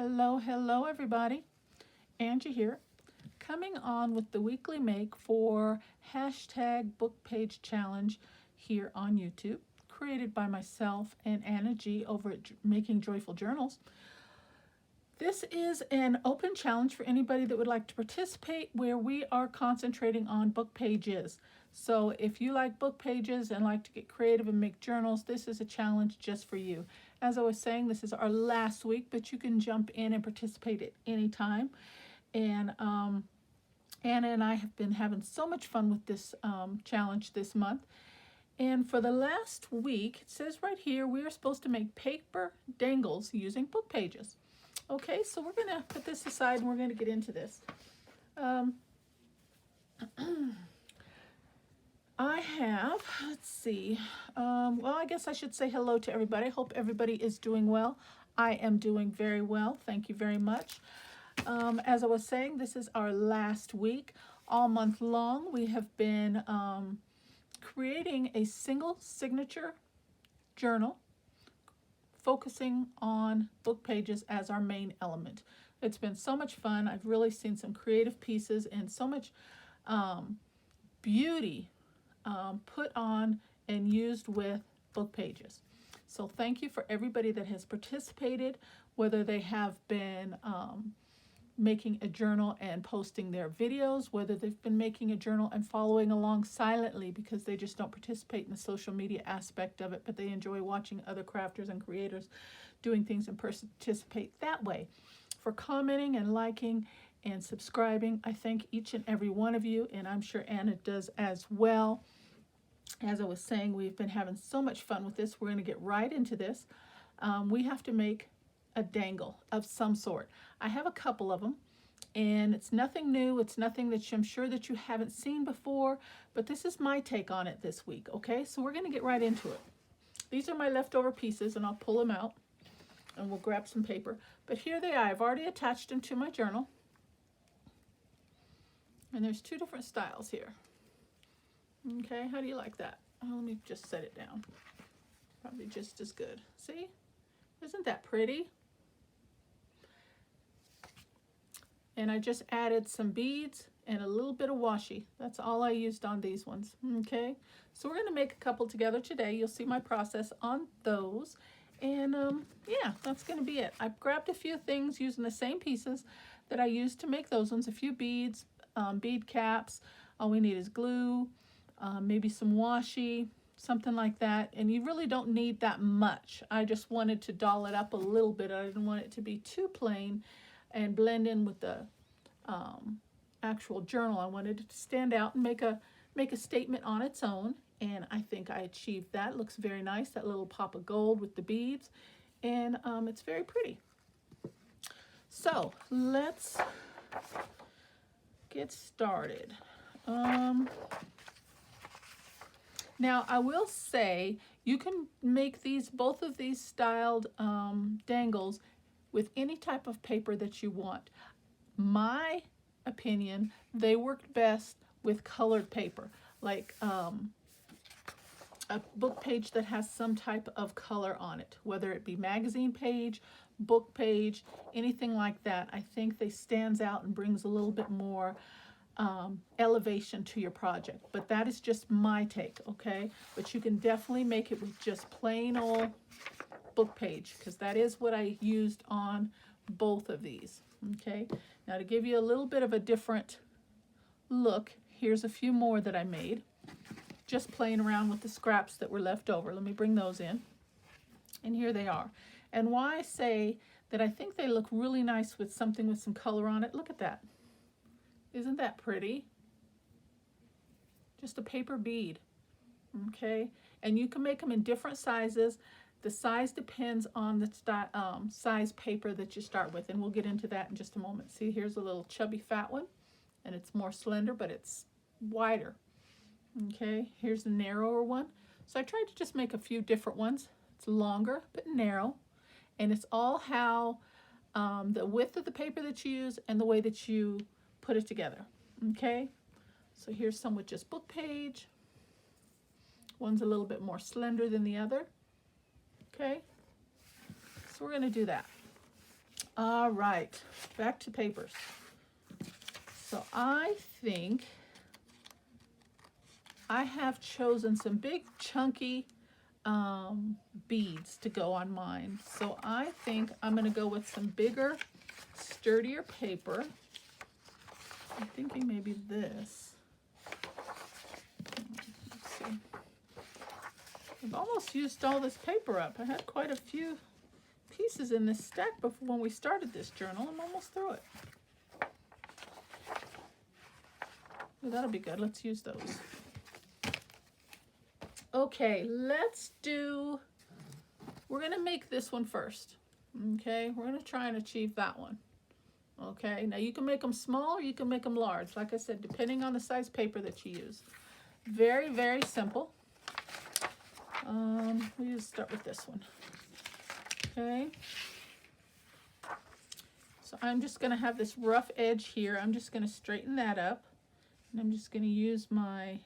Hello everybody. Angie here, coming on with the weekly make for hashtag Bookpage Challenge here on YouTube, created by myself and Anna G over at Making Joyful Journals. This is an open challenge for anybody that would like to participate, where we are concentrating on book pages. So if you like book pages and like to get creative and make journals, this is a challenge just for you. As I was saying, this is our last week, but you can jump in and participate at any time. And Anna and I have been having so much fun with this challenge this month. And for the last week, it says right here, we are supposed to make paper dangles using book pages. Okay, so we're going to put this aside and we're going to get into this. I have, let's see, well, I guess I should say hello to everybody. I hope everybody is doing well. I am doing very well. Thank you very much. As I was saying, this is our last week. All month long, we have been creating a single signature journal, focusing on book pages as our main element. It's been so much fun. I've really seen some creative pieces and so much beauty put on and used with book pages. So thank you for everybody that has participated, whether they have been making a journal and posting their videos, whether they've been making a journal and following along silently because they just don't participate in the social media aspect of it, but they enjoy watching other crafters and creators doing things and participate that way. For commenting and liking and subscribing, I thank each and every one of you, and I'm sure Anna does as well. As I was saying, we've been having so much fun with this. We're going to get right into this. We have to make a dangle of some sort. I have a couple of them, and it's nothing new. It's nothing that I'm sure that you haven't seen before, but this is my take on it this week. Okay, so we're going to get right into it. These are my leftover pieces, and I'll pull them out, and we'll grab some paper. But here they are. I've already attached them to my journal, and there's two different styles here. Okay, how do you like that? Oh, let me just set it down. Probably just as good. See? Isn't that pretty? And I just added some beads and a little bit of washi. That's all I used on these ones. Okay, so we're going to make a couple together today. You'll see my process on those. And yeah, that's going to be it. I've grabbed a few things using the same pieces that I used to make those ones. A few beads, bead caps. All we need is glue, maybe some washi, something like that. And you really don't need that much. I just wanted to doll it up a little bit. I didn't want it to be too plain and blend in with the actual journal. I wanted it to stand out and make a statement on its own, and I think I achieved that. It looks very nice, that little pop of gold with the beads, and it's very pretty. So let's get started. Now I will say you can make both of these styled dangles with any type of paper that you want. My opinion, they worked best with colored paper, like a book page that has some type of color on it, whether it be magazine page, book page, anything like that. I think they stands out and brings a little bit more elevation to your project. But that is just my take, okay? But you can definitely make it with just plain old book page, because that is what I used on both of these. Okay, now to give you a little bit of a different look, here's a few more that I made, just playing around with the scraps that were left over. Let me bring those in, and here they are. And why I say that I think they look really nice with something with some color on it, look at that. Isn't that pretty? Just a paper bead. Okay, and you can make them in different sizes. The size depends on the size paper that you start with, and we'll get into that in just a moment. See, here's a little chubby fat one, and it's more slender, but it's wider. Okay, here's the narrower one. So I tried to just make a few different ones. It's longer, but narrow, and it's all how the width of the paper that you use and the way that you put it together. Okay, so here's some with just book page. One's a little bit more slender than the other. Okay, so we're going to do that. All right, back to papers. So I think I have chosen some big chunky beads to go on mine. So I think I'm going to go with some bigger, sturdier paper. I'm thinking maybe this. Let's see. I've almost used all this paper up. I had quite a few pieces in this stack before when we started this journal. I'm almost through it. Well, that'll be good. Let's use those. Okay, we're going to make this one first. Okay, we're going to try and achieve that one. Okay, now you can make them small or you can make them large. Like I said, depending on the size paper that you use. Very, very simple. We'll just start with this one. Okay. So I'm just going to have this rough edge here. I'm just going to straighten that up. And I'm just going to use my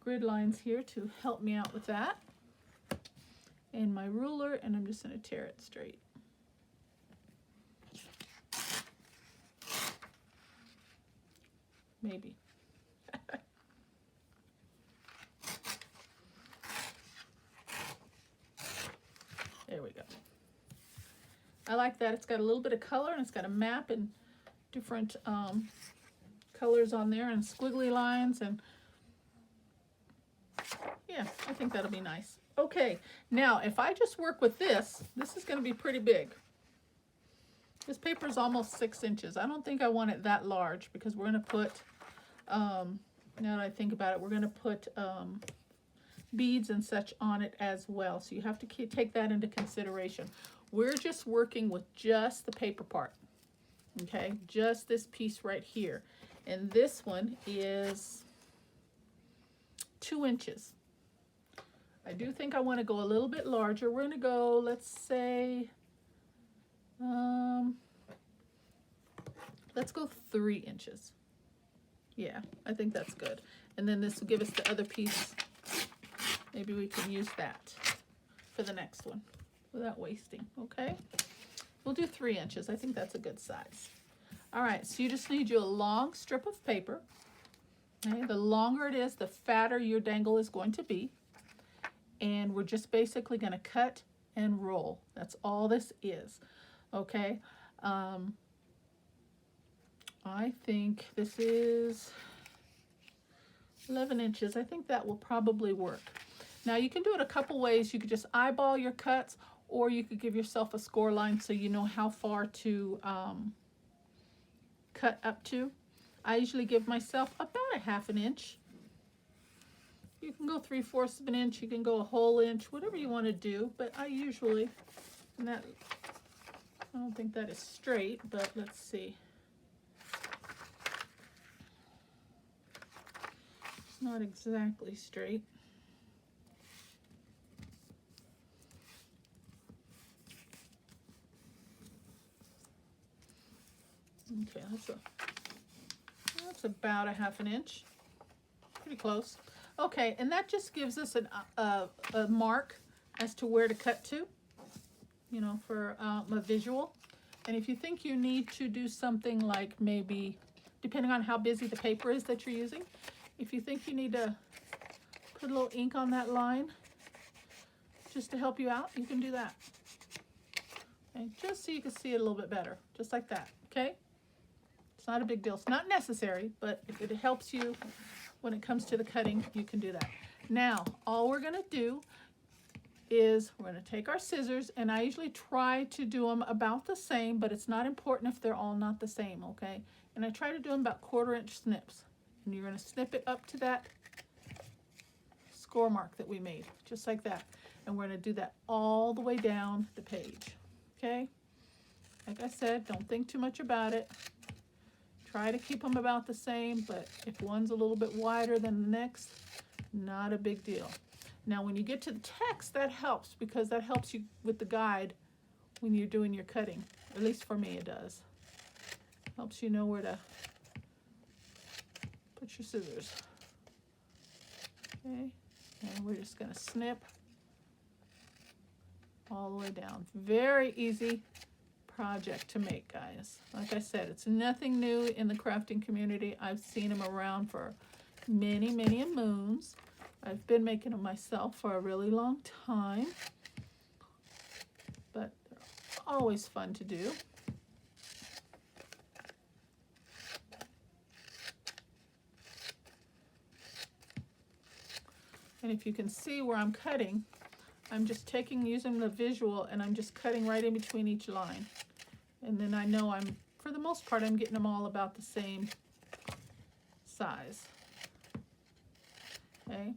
grid lines here to help me out with that. And my ruler, and I'm just going to tear it straight. Maybe. There we go. I like that. It's got a little bit of color and it's got a map and different colors on there and squiggly lines, and yeah, I think that'll be nice. Okay, now if I just work with this is going to be pretty big. This paper is almost 6 inches. I don't think I want it that large because we're going to put, now that I think about it, we're going to put beads and such on it as well. So you have to take that into consideration. We're just working with just the paper part. Okay, just this piece right here. And this one is 2 inches. I do think I want to go a little bit larger. We're going to go, let's say, let's go 3 inches. Yeah, I think that's good. And then this will give us the other piece. Maybe we can use that for the next one without wasting, okay? We'll do 3 inches. I think that's a good size. All right, so you just need you a long strip of paper. Okay, the longer it is, the fatter your dangle is going to be. And we're just basically going to cut and roll. That's all this is. Okay. I think this is 11 inches. I think that will probably work. Now you can do it a couple ways. You could just eyeball your cuts, or you could give yourself a score line so you know how far to cut up to. I usually give myself about a ½ inch. You can go 3/4 of an inch, you can go a whole inch, whatever you want to do, but I usually, and that, I don't think that is straight, but let's see. It's not exactly straight. Okay, that's about a ½ inch. Pretty close. Okay, and that just gives us a mark as to where to cut to, you know, for a visual. And if you think you need to do something like maybe, depending on how busy the paper is that you're using, if you think you need to put a little ink on that line just to help you out, you can do that. Okay, just so you can see it a little bit better, just like that, okay? It's not a big deal. It's not necessary, but if it helps you when it comes to the cutting, you can do that. Now, all we're going to do is we're going to take our scissors, and I usually try to do them about the same, but it's not important if they're all not the same, okay? And I try to do them about 1/4 inch snips. And you're going to snip it up to that score mark that we made, just like that. And we're going to do that all the way down the page, okay? Like I said, don't think too much about it. Try to keep them about the same, but if one's a little bit wider than the next, not a big deal. Now, when you get to the text, that helps because that helps you with the guide when you're doing your cutting. At least for me, it does. Helps you know where to put your scissors. Okay, and we're just going to snip all the way down. Very easy. project to make, guys. Like I said, it's nothing new in the crafting community. I've seen them around for many, many moons. I've been making them myself for a really long time, but they're always fun to do. And if you can see where I'm cutting, I'm just using the visual, and I'm just cutting right in between each line. And then I know for the most part, I'm getting them all about the same size. Okay.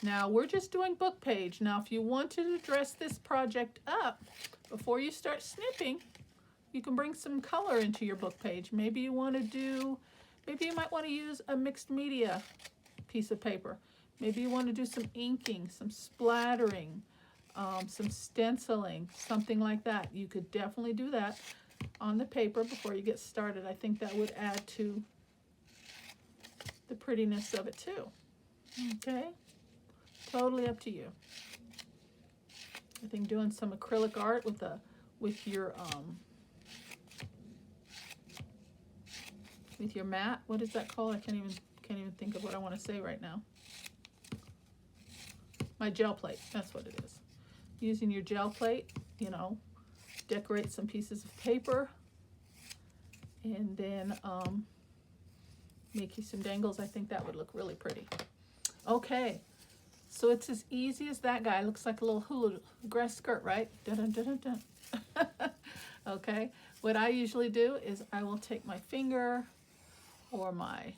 Now we're just doing book page. Now if you want to dress this project up, before you start snipping, you can bring some color into your book page. Maybe you might want to use a mixed media piece of paper. Maybe you want to do some inking, some splattering, some stenciling, something like that. You could definitely do that on the paper before you get started. I think that would add to the prettiness of it too. Okay, totally up to you. I think doing some acrylic art with your mat. What is that called? I can't even think of what I want to say right now. My gel plate. That's what it is. Using your gel plate, you know, decorate some pieces of paper, and then make you some dangles. I think that would look really pretty. Okay, so it's as easy as that, guy. Looks like a little hula grass skirt, right? Dun, dun, dun, dun, dun. Okay, what I usually do is I will take my finger or my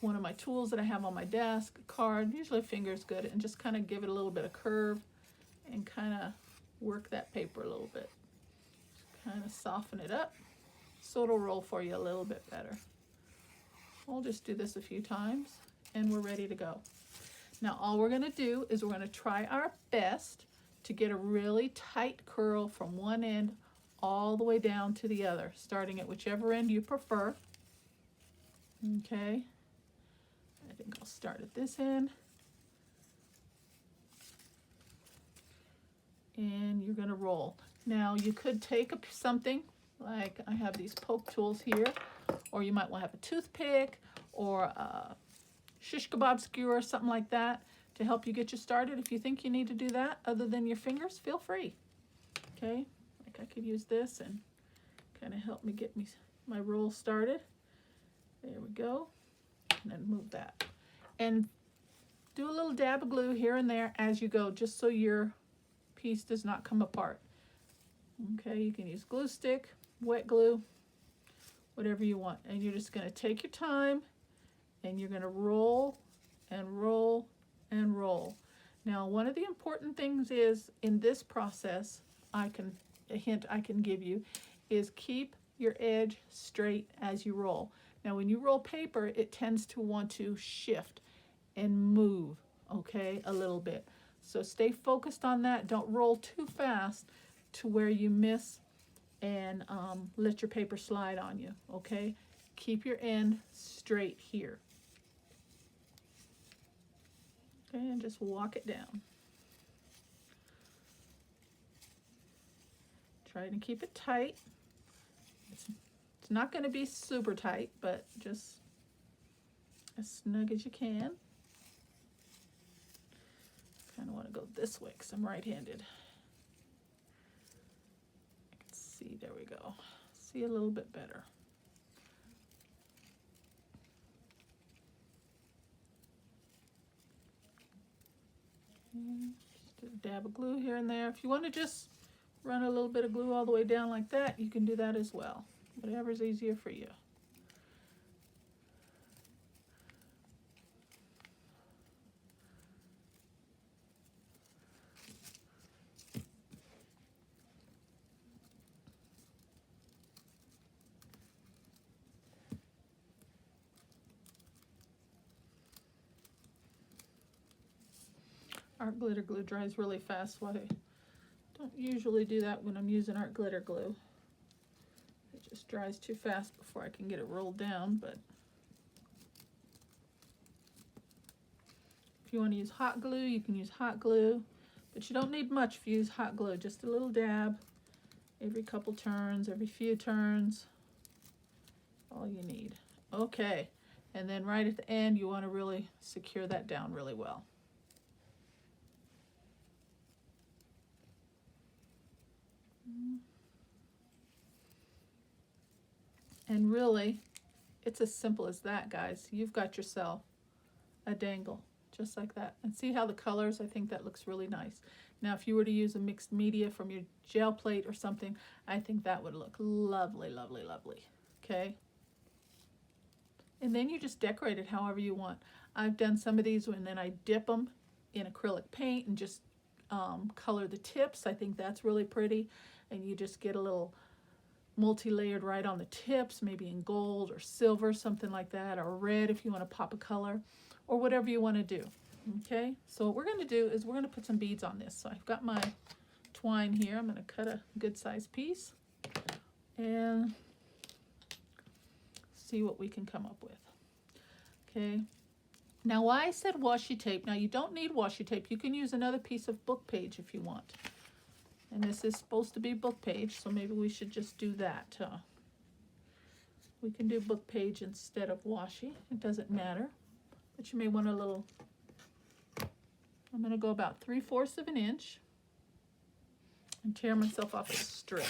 one of my tools that I have on my desk, a card, usually a finger is good, and just kind of give it a little bit of curve and kind of work that paper a little bit. Kind of soften it up so it'll roll for you a little bit better. We'll just do this a few times and we're ready to go. Now all we're going to do is we're going to try our best to get a really tight curl from one end all the way down to the other, starting at whichever end you prefer. Okay, I think I'll start at this end. And you're going to roll. Now you could take something like I have these poke tools here, or you might want to have a toothpick or a shish kebab skewer, something like that, to help you get you started. If you think you need to do that other than your fingers, feel free. Okay, like I could use this and kind of help me get my roll started. There we go. And then move that. And do a little dab of glue here and there as you go, just so your piece does not come apart. Okay, you can use glue stick, wet glue, whatever you want. And you're just going to take your time and you're going to roll and roll and roll. Now, one of the important things is in this process, a hint I can give you is keep your edge straight as you roll. Now, when you roll paper, it tends to want to shift and move, okay, a little bit. So stay focused on that. Don't roll too fast to where you miss and let your paper slide on you, okay? Keep your end straight here. Okay, and just walk it down. Try to keep it tight. It's not going to be super tight, but just as snug as you can. Kind of want to go this way because I'm right-handed. I can see, there we go. See a little bit better. Just a dab of glue here and there. If you want to just run a little bit of glue all the way down like that, you can do that as well. Whatever's easier for you. Art glitter glue dries really fast, so I don't usually do that when I'm using art glitter glue. It just dries too fast before I can get it rolled down, but if you want to use hot glue, you can use hot glue, but you don't need much if you use hot glue, just a little dab every couple turns, every few turns, all you need. Okay, and then right at the end, you want to really secure that down really well. And really, it's as simple as that, guys. You've got yourself a dangle, just like that. And see how the colors, I think that looks really nice. Now, if you were to use a mixed media from your gel plate or something, I think that would look lovely, lovely, lovely. Okay? And then you just decorate it however you want. I've done some of these and then I dip them in acrylic paint and just color the tips. I think that's really pretty. And you just get a little multi-layered right on the tips, maybe in gold or silver, something like that, or red if you want to pop a color, or whatever you want to do. Okay, so what we're going to do is we're going to put some beads on this. So I've got my twine here. I'm going to cut a good size piece and see what we can come up with. Okay, now why I said washi tape, now you don't need washi tape. You can use another piece of Bookpage if you want. And this is supposed to be Bookpage, so maybe we should just do that. We can do Bookpage instead of washi. It doesn't matter, but you may want a little. I'm going to go about 3/4 of an inch and tear myself off a strip.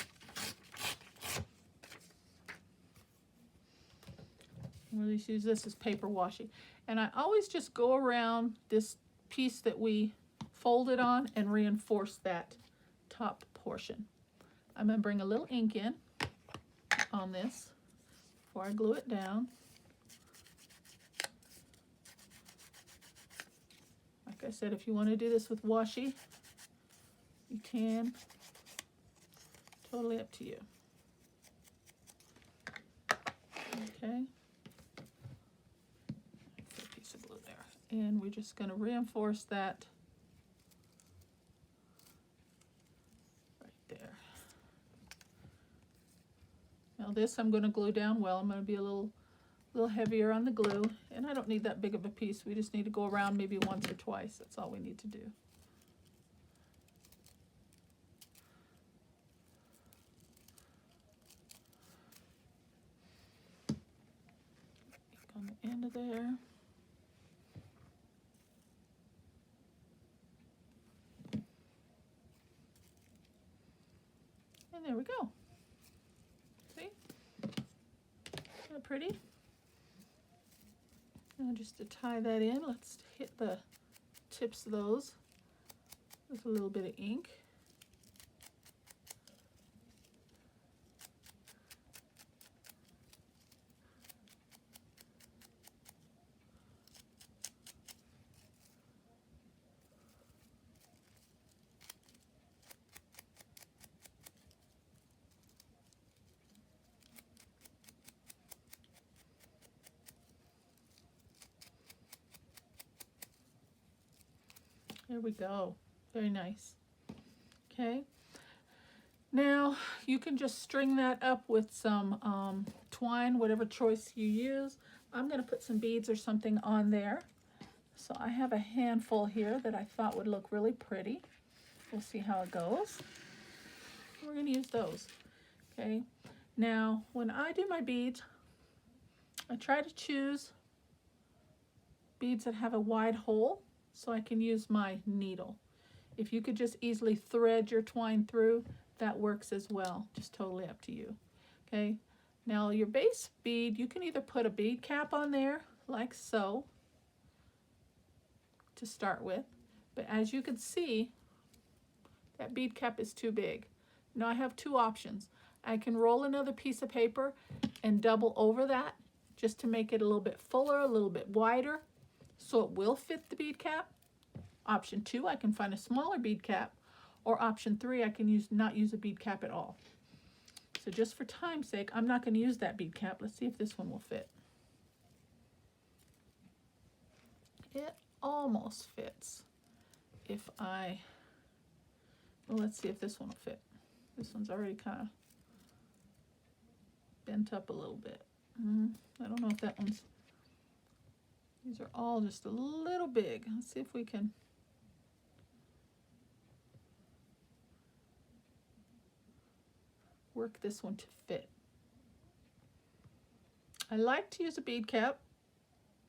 We'll just use this as paper washi. And I always just go around this piece that we folded on and reinforce that top portion. I'm going to bring a little ink in on this before I glue it down. Like I said, if you want to do this with washi, you can. Totally up to you. Okay. Put a piece of glue there. And we're just going to reinforce that there. Now this I'm going to glue down well. I'm going to be a little heavier on the glue, and I don't need that big of a piece. We just need to go around maybe once or twice. That's all we need to do. On the end of there. And there we go. See? Isn't that pretty? Now just to tie that in, let's hit the tips of those with a little bit of ink. There we go. Very nice. Okay. Now you can just string that up with some twine, whatever choice you use. I'm going to put some beads or something on there. So I have a handful here that I thought would look really pretty. We'll see how it goes. We're going to use those. Okay. Now when I do my beads, I try to choose beads that have a wide hole, so I can use my needle. If you could just easily thread your twine through, that works as well. Just totally up to you. Okay, now your base bead, you can either put a bead cap on there, like so, to start with. But as you can see, that bead cap is too big. Now I have two options. I can roll another piece of paper and double over that, just to make it a little bit fuller, a little bit wider, so it will fit the bead cap. Option 2, I can find a smaller bead cap, or option 3, I can not use a bead cap at all. So just for time's sake, I'm not going to use that bead cap. Let's see if this one will fit. It almost fits. Well, let's see if this one will fit. This one's already kind of bent up a little bit. I don't know if that one's. These are all just a little big. Let's see if we can. work this one to fit. I like to use a bead cap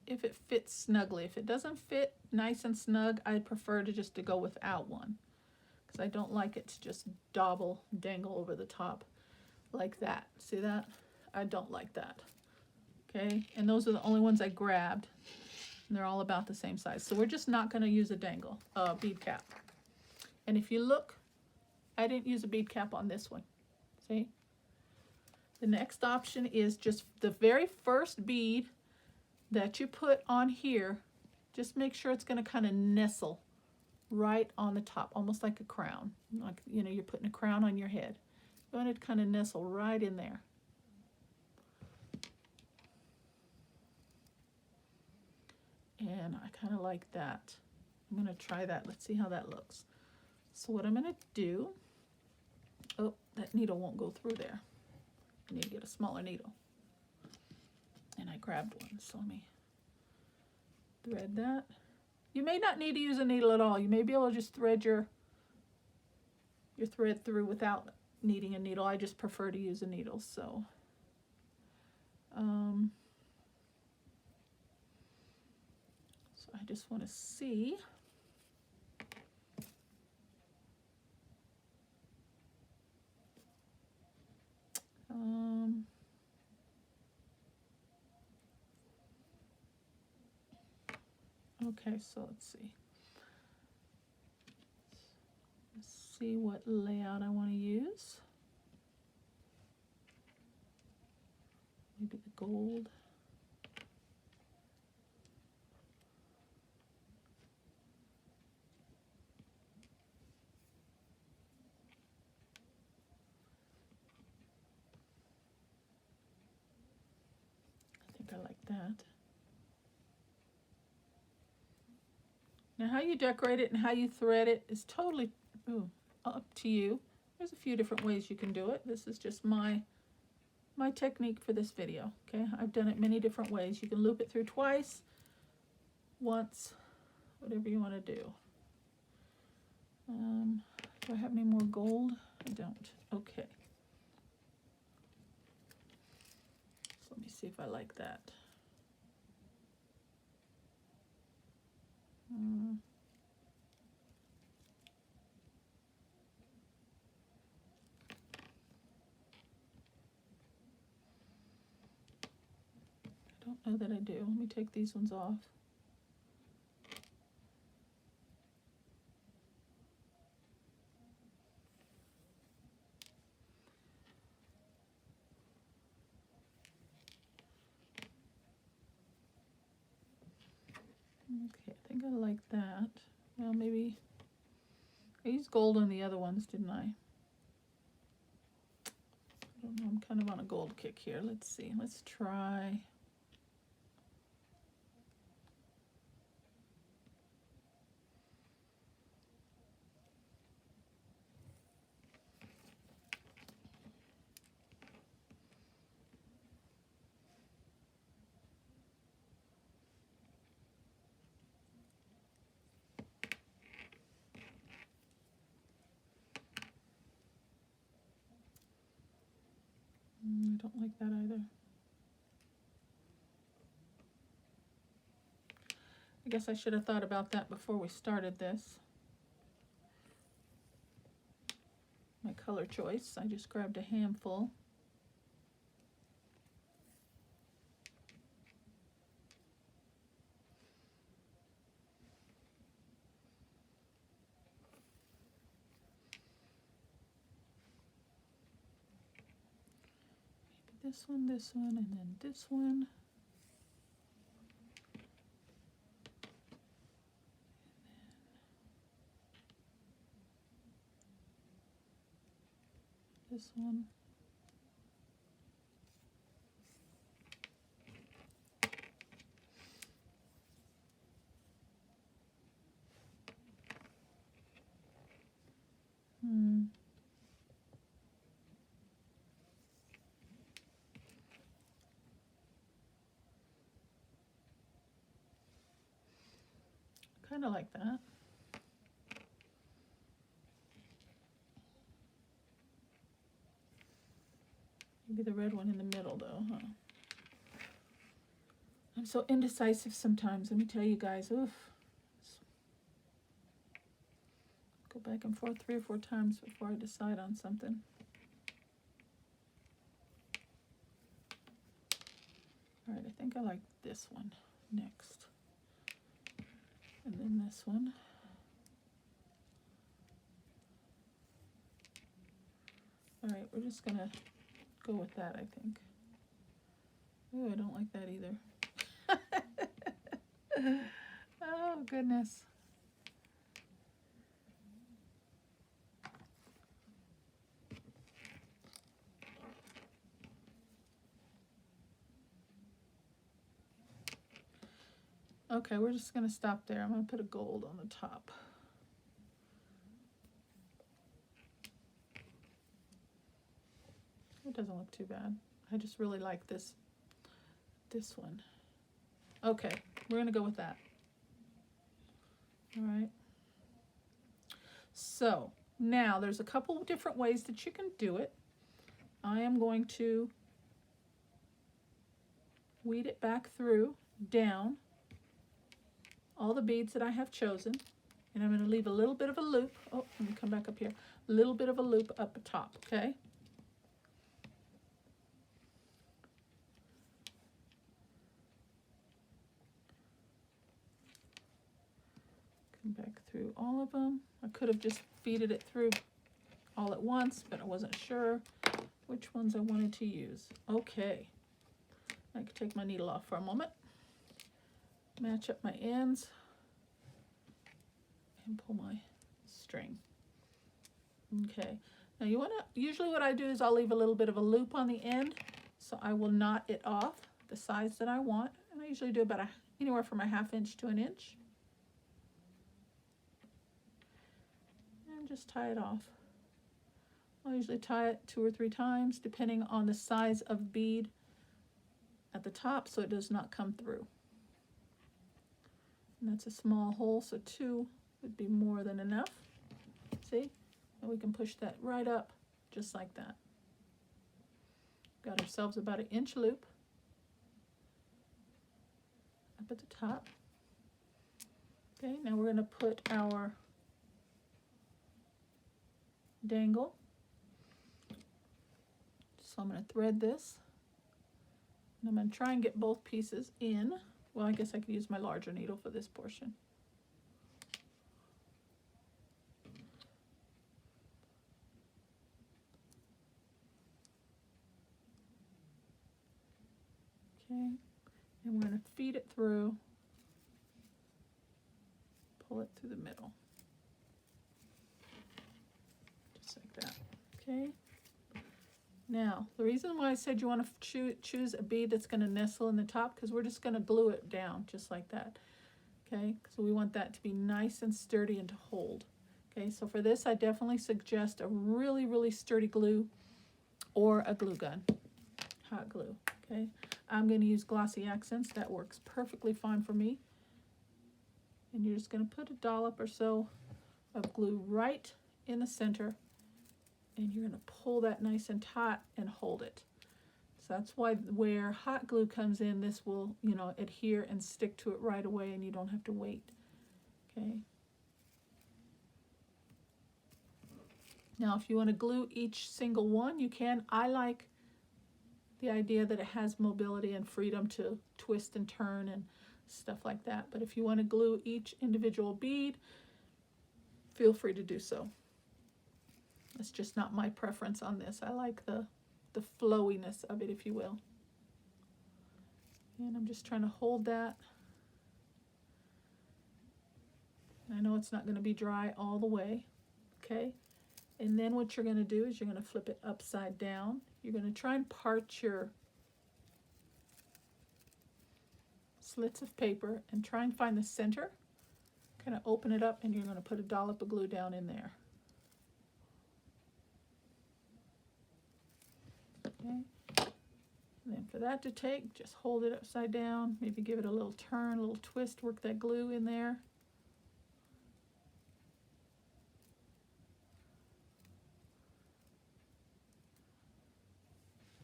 if it fits snugly. If it doesn't fit nice and snug, I prefer to go without one, because I don't like it to just dangle over the top like that. See that? I don't like that. Okay, and those are the only ones I grabbed, and they're all about the same size. So we're just not going to use a bead cap. And if you look, I didn't use a bead cap on this one. See? The next option is just the very first bead that you put on here. Just make sure it's going to kind of nestle right on the top, almost like a crown. Like, you know, you're putting a crown on your head. You want it to kind of nestle right in there. And I kind of like that. I'm going to try that. Let's see how that looks. So what I'm going to do, oh, that needle won't go through there. I need to get a smaller needle. And I grabbed one, so let me thread that. You may not need to use a needle at all. You may be able to just thread your thread through without needing a needle. I just prefer to use a needle, so I just want to see. Okay, so let's see. Let's see what layout I want to use. Maybe the gold. I think I like that. Now how you decorate it and how you thread it is totally up to you. There's a few different ways you can do it. This is just my technique for this video. Okay, I've done it many different ways. You can loop it through twice, once, whatever you want to do. Do I have any more gold? I don't. Okay. So let me see if I like that. I don't know that I do. Let me take these ones off. Okay, I think I like that. Well, maybe I used gold on the other ones, didn't I? I don't know, I'm kind of on a gold kick here. Let's see, let's try. I don't like that either. I guess I should have thought about that before we started this. My color choice, I just grabbed a handful. Maybe this one, and then this one. This one. Kind of like that. Maybe the red one in the middle though, huh? I'm so indecisive sometimes, let me tell you guys, oof. Go back and forth 3 or 4 times before I decide on something. All right, I think I like this one next. And then this one. All right, we're just gonna go with that, I think. Ooh, I don't like that either. Oh, goodness. Okay, we're just gonna stop there. I'm gonna put a gold on the top. It doesn't look too bad. I just really like this one. Okay, we're gonna go with that. All right. So now there's a couple of different ways that you can do it. I am going to weed it back through, down, all the beads that I have chosen, and I'm going to leave a little bit of a loop. Oh, let me come back up here. A little bit of a loop up the top, okay? Come back through all of them. I could have just feeded it through all at once, but I wasn't sure which ones I wanted to use. Okay. I can take my needle off for a moment. Match up my ends and pull my string. Okay, now you want to, usually what I do is I'll leave a little bit of a loop on the end, so I will knot it off the size that I want, and I usually do about anywhere from a 1/2 inch to 1 inch, and just tie it off. I'll usually tie it 2 or 3 times depending on the size of bead at the top, so it does not come through. And that's a small hole, so 2 would be more than enough. See? And we can push that right up just like that. Got ourselves about 1 inch loop up at the top. Okay, now we're going to put our dangle. So I'm going to thread this, and I'm going to try and get both pieces in. Well, I guess I could use my larger needle for this portion. Okay, and we're going to feed it through, pull it through the middle, just like that. Okay, now the reason why I said you want to choose a bead that's going to nestle in the top, because we're just going to glue it down just like that. Okay, so we want that to be nice and sturdy and to hold. Okay, so for this I definitely suggest a really, really sturdy glue or a glue gun, hot glue. Okay, I'm going to use Glossy Accents. That works perfectly fine for me. And you're just going to put a dollop or so of glue right in the center, and you're going to pull that nice and taut and hold it. So that's why where hot glue comes in, this will, you know, adhere and stick to it right away, and you don't have to wait. Okay. Now if you want to glue each single one, you can. I like the idea that it has mobility and freedom to twist and turn and stuff like that. But if you want to glue each individual bead, feel free to do so. It's just not my preference on this. I like the flowiness of it, if you will. And I'm just trying to hold that. I know it's not going to be dry all the way. Okay. And then what you're going to do is you're going to flip it upside down. You're going to try and part your slits of paper and try and find the center. Kind of open it up, and you're going to put a dollop of glue down in there. Okay. And then for that to take, just hold it upside down, maybe give it a little turn, a little twist, work that glue in there.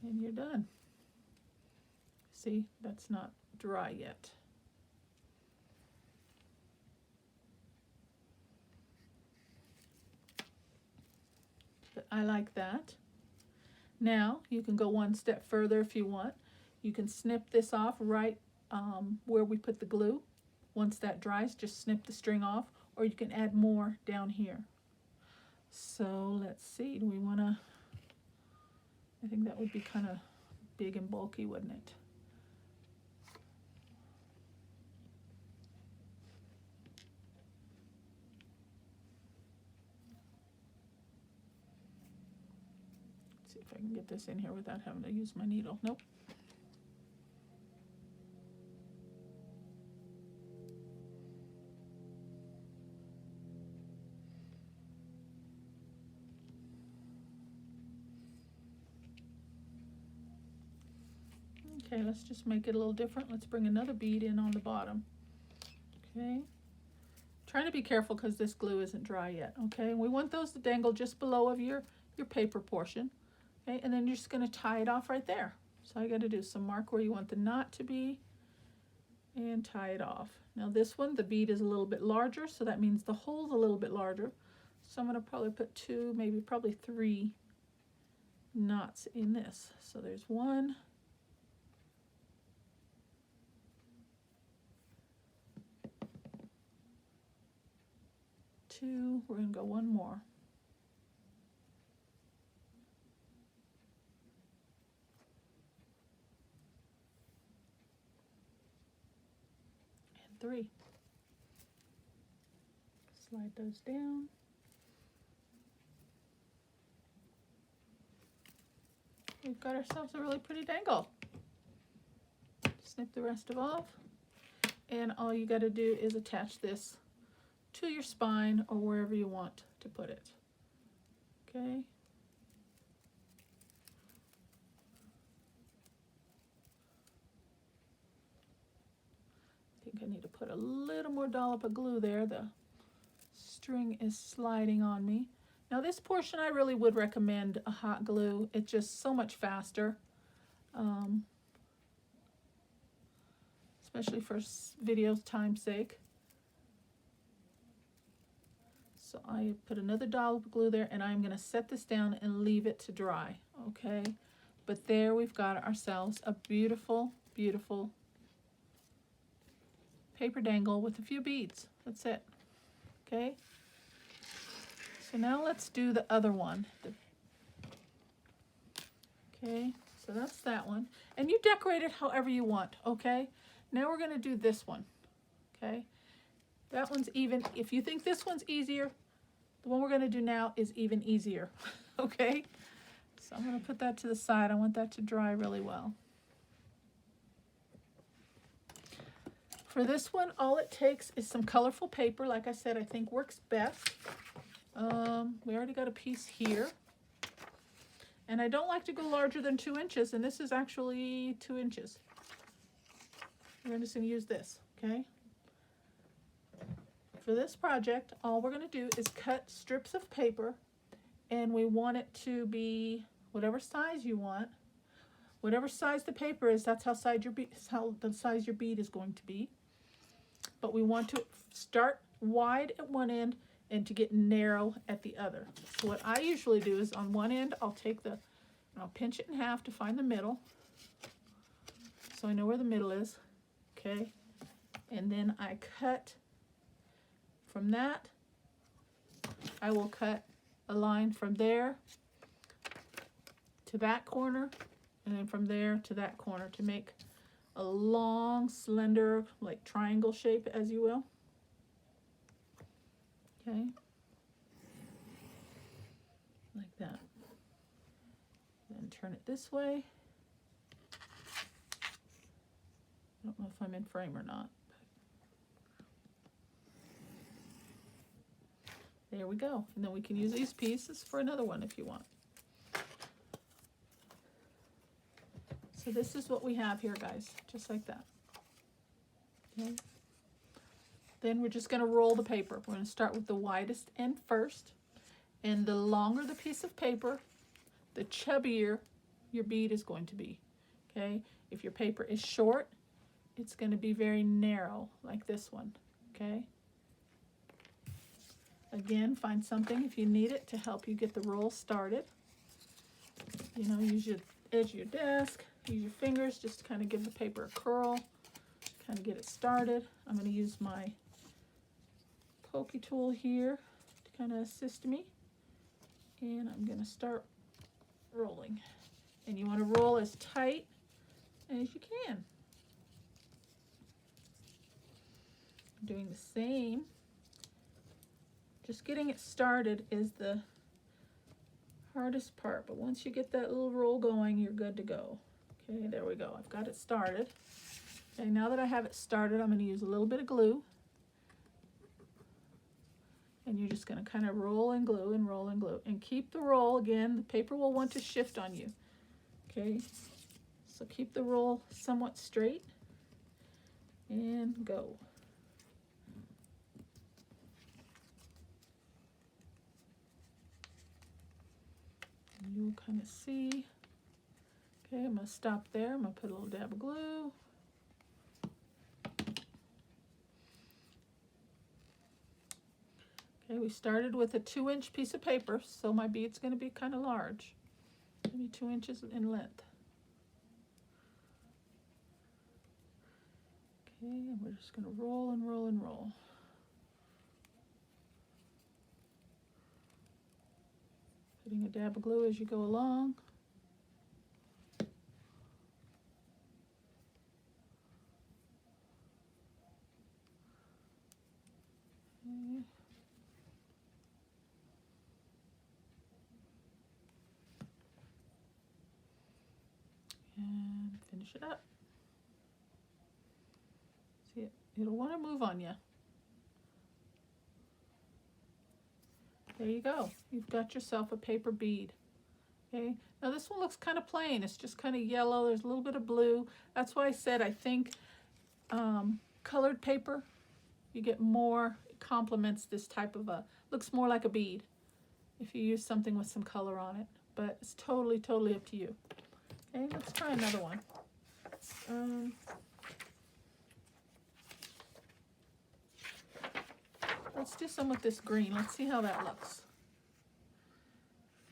And you're done. See, that's not dry yet. But I like that. Now you can go one step further if you want. You can snip this off right where we put the glue. Once that dries, just snip the string off, or you can add more down here. So let's see, do we want to, I think that would be kind of big and bulky, wouldn't it? Let's see if I can get this in here without having to use my needle. Nope. Okay, let's just make it a little different. Let's bring another bead in on the bottom. Okay. Trying to be careful because this glue isn't dry yet. Okay, and we want those to dangle just below of your paper portion. Okay, and then you're just going to tie it off right there. So all you got to do is some mark where you want the knot to be and tie it off. Now this one, the bead is a little bit larger, so that means the hole's a little bit larger. So I'm going to probably put two, maybe probably three knots in this. So there's one. Two, we're going to go one more. And three. Slide those down. We've got ourselves a really pretty dangle. Snip the rest of off. And all you got to do is attach this to your spine or wherever you want to put it. Okay. I think I need to put a little more dollop of glue there. The string is sliding on me. Now this portion I really would recommend a hot glue. It's just so much faster. Especially for video time's sake. So I put another dollop of glue there, and I'm going to set this down and leave it to dry, okay? But there we've got ourselves a beautiful, beautiful paper dangle with a few beads. That's it, okay? So now let's do the other one. Okay, so that's that one. And you decorate it however you want, okay? Now we're going to do this one, okay? That one's even, if you think this one's easier, the one we're going to do now is even easier, okay? So I'm going to put that to the side. I want that to dry really well. For this one, all it takes is some colorful paper. Like I said, I think works best. We already got a piece here. And I don't like to go larger than 2 inches, and this is actually 2 inches. We're just going to use this, okay? For this project, all we're going to do is cut strips of paper, and we want it to be whatever size you want. Whatever size the paper is, that's how the size your bead is going to be. But we want to start wide at one end and to get narrow at the other. So what I usually do is on one end, I'll take and I'll pinch it in half to find the middle. So I know where the middle is, okay? And then I cut from that. I will cut a line from there to that corner, and then from there to that corner to make a long, slender, like triangle shape, as you will. Okay, like that. Then turn it this way. I don't know if I'm in frame or not. There we go. And then we can use these pieces for another one if you want. So this is what we have here, guys, just like that. Okay. Then we're just going to roll the paper. We're going to start with the widest end first. And the longer the piece of paper, the chubbier your bead is going to be. Okay, if your paper is short, it's going to be very narrow, like this one. Okay, again, find something if you need it to help you get the roll started. You know, use your edge of your desk, use your fingers just to kind of give the paper a curl, kind of get it started. I'm going to use my pokey tool here to kind of assist me, and I'm going to start rolling. And you want to roll as tight as you can. Doing the same. Just getting it started is the hardest part, but once you get that little roll going, you're good to go. Okay, there we go. I've got it started. Okay, now that I have it started, I'm going to use a little bit of glue. And you're just going to kind of roll and glue and roll and glue. And keep the roll, again, the paper will want to shift on you. Okay, so keep the roll somewhat straight and go. And you'll kind of see. Okay, I'm going to stop there. I'm going to put a little dab of glue. Okay, we started with a 2-inch piece of paper, so my bead's going to be kind of large, maybe 2 inches in length. Okay, and we're just going to roll and roll and roll. Putting a dab of glue as you go along. Okay. And finish it up. See, it'll want to move on you. There you go. You've got yourself a paper bead. Okay. Now this one looks kind of plain. It's just kind of yellow. There's a little bit of blue. That's why I said I think colored paper, you get more, it complements this type of looks more like a bead if you use something with some color on it. But it's totally, totally up to you. Okay, let's try another one. Let's do some with this green. Let's see how that looks.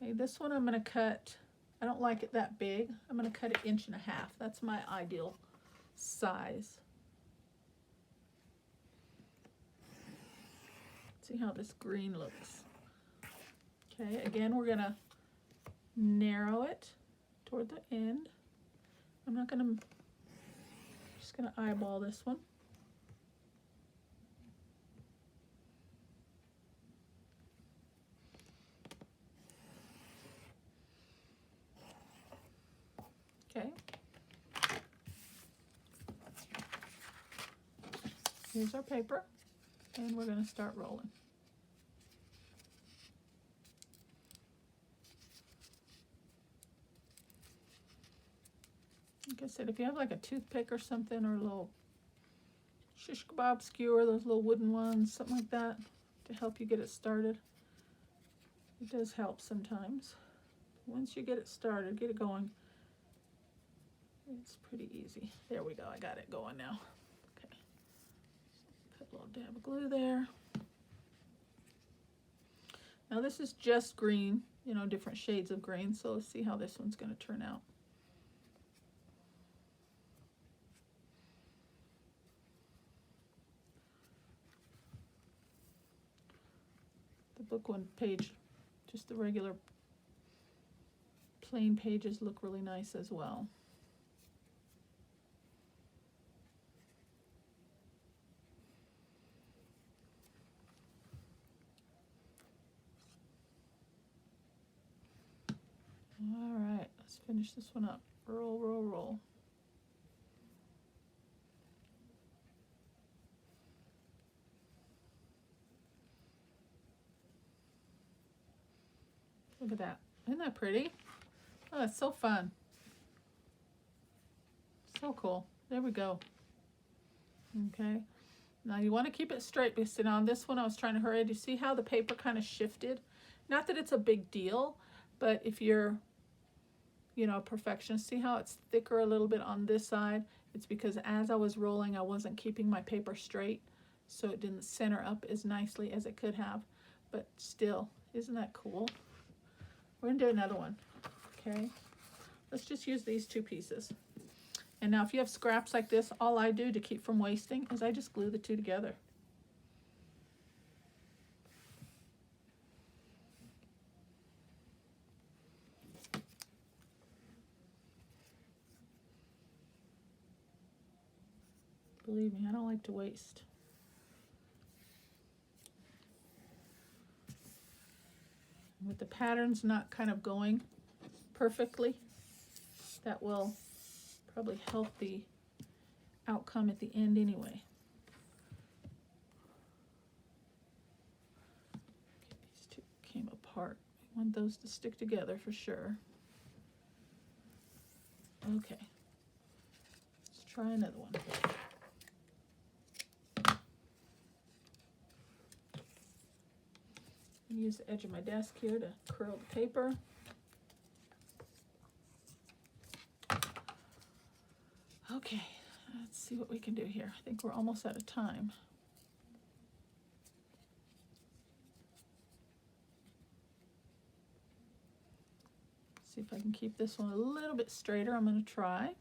Okay, this one I'm going to cut, I don't like it that big. I'm going to cut 1.5 inches. That's my ideal size. See how this green looks. Okay, again, we're going to narrow it toward the end. I'm not going to, just going to eyeball this one. Okay. Here's our paper, and we're going to start rolling. Like I said, if you have like a toothpick or something, or a little shish kebab skewer, those little wooden ones, something like that, to help you get it started. It does help sometimes. Once you get it started, get it going, it's pretty easy. There we go, I got it going now. Okay, put a little dab of glue there. Now this is just green, you know, different shades of green, so let's see how this one's going to turn out. The book one page, just the regular plain pages look really nice as well. All right, let's finish this one up. Roll, roll, roll. Look at that. Isn't that pretty? Oh, it's so fun. So cool. There we go. Okay. Now you want to keep it straight, because on this one I was trying to hurry. Do you see how the paper kind of shifted? Not that it's a big deal, but if you're you know, perfection. See how it's thicker a little bit on this side? It's because as I was rolling, I wasn't keeping my paper straight, so it didn't center up as nicely as it could have. But still, isn't that cool? We're gonna do another one, okay? Let's just use these two pieces. And now if you have scraps like this, all I do to keep from wasting is I just glue the two together. Believe me, I don't like to waste. With the patterns not kind of going perfectly, that will probably help the outcome at the end anyway. Okay, these two came apart. I want those to stick together for sure. Okay, let's try another one. Use the edge of my desk here to curl the paper. Okay, let's see what we can do here. I think we're almost out of time. See if I can keep this one a little bit straighter. I'm going to try.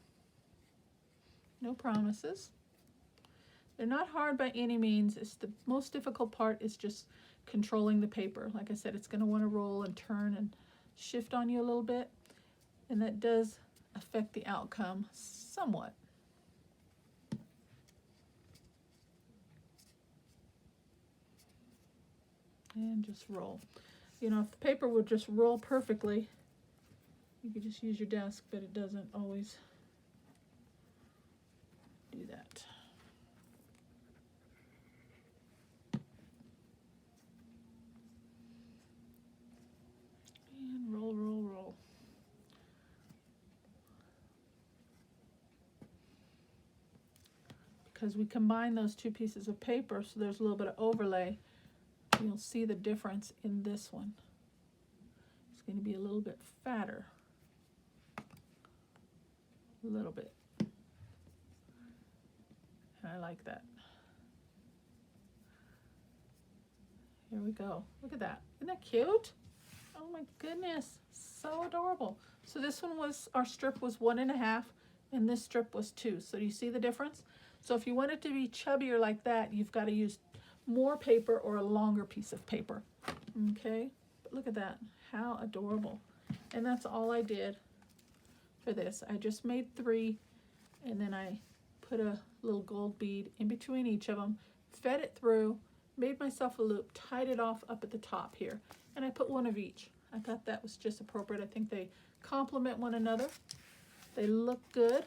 No promises. They're not hard by any means. It's the most difficult part is just controlling the paper. Like I said, it's going to want to roll and turn and shift on you a little bit, and that does affect the outcome somewhat. And just roll. You know, if the paper would just roll perfectly, you could just use your desk, but it doesn't always do that. And roll, roll, roll. Because we combine those two pieces of paper, so there's a little bit of overlay, you'll see the difference in this one. It's going to be a little bit fatter. A little bit. And I like that. Here we go. Look at that. Isn't that cute? Oh my goodness. So adorable. So this one was, our strip was 1.5 and this strip was 2. So do you see the difference? So if you want it to be chubbier like that, you've got to use more paper or a longer piece of paper. Okay, but look at that, how adorable. And that's all I did for this. I just made 3 and then I put a little gold bead in between each of them, fed it through, made myself a loop, tied it off up at the top here, and I put one of each. I thought that was just appropriate. I think they complement one another. They look good.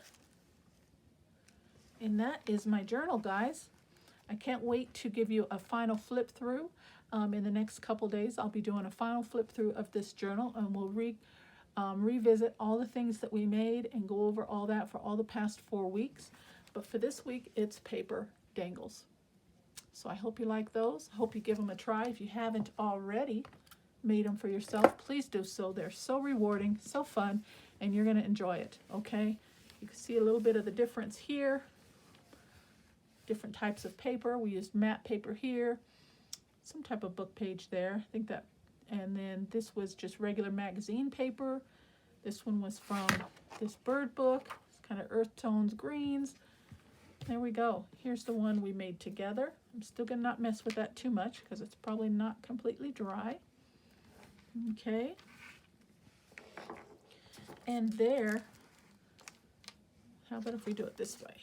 And that is my journal, guys. I can't wait to give you a final flip through. In the next couple days, I'll be doing a final flip through of this journal, and we'll revisit all the things that we made and go over all that for all the past 4 weeks. But for this week, it's paper dangles. So I hope you like those. I hope you give them a try. If you haven't already made them for yourself, please do so. They're so rewarding, so fun, and you're going to enjoy it, okay? You can see a little bit of the difference here. Different types of paper. We used matte paper here, some type of book page there. I think that, and then this was just regular magazine paper. This one was from this bird book. It's kind of earth tones, greens. There we go. Here's the one we made together. I'm still gonna not mess with that too much because it's probably not completely dry. Okay. And there, how about if we do it this way?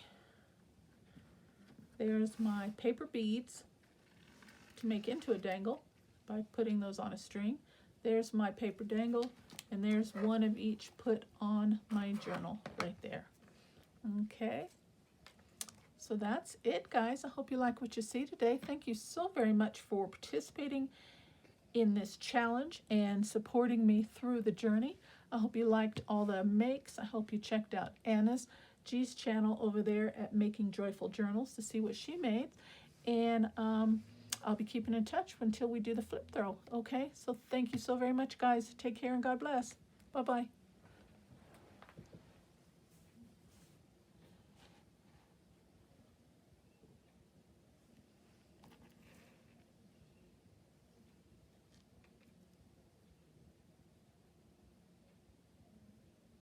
There's my paper beads to make into a dangle by putting those on a string. There's my paper dangle, and there's one of each put on my journal right there. Okay, so that's it, guys. I hope you like what you see today. Thank you so very much for participating in this challenge and supporting me through the journey. I hope you liked all the makes. I hope you checked out G's channel over there at Making Joyful Journals to see what she made. And I'll be keeping in touch until we do the flip throw. Okay, so thank you so very much, guys. Take care and God bless. Bye-bye.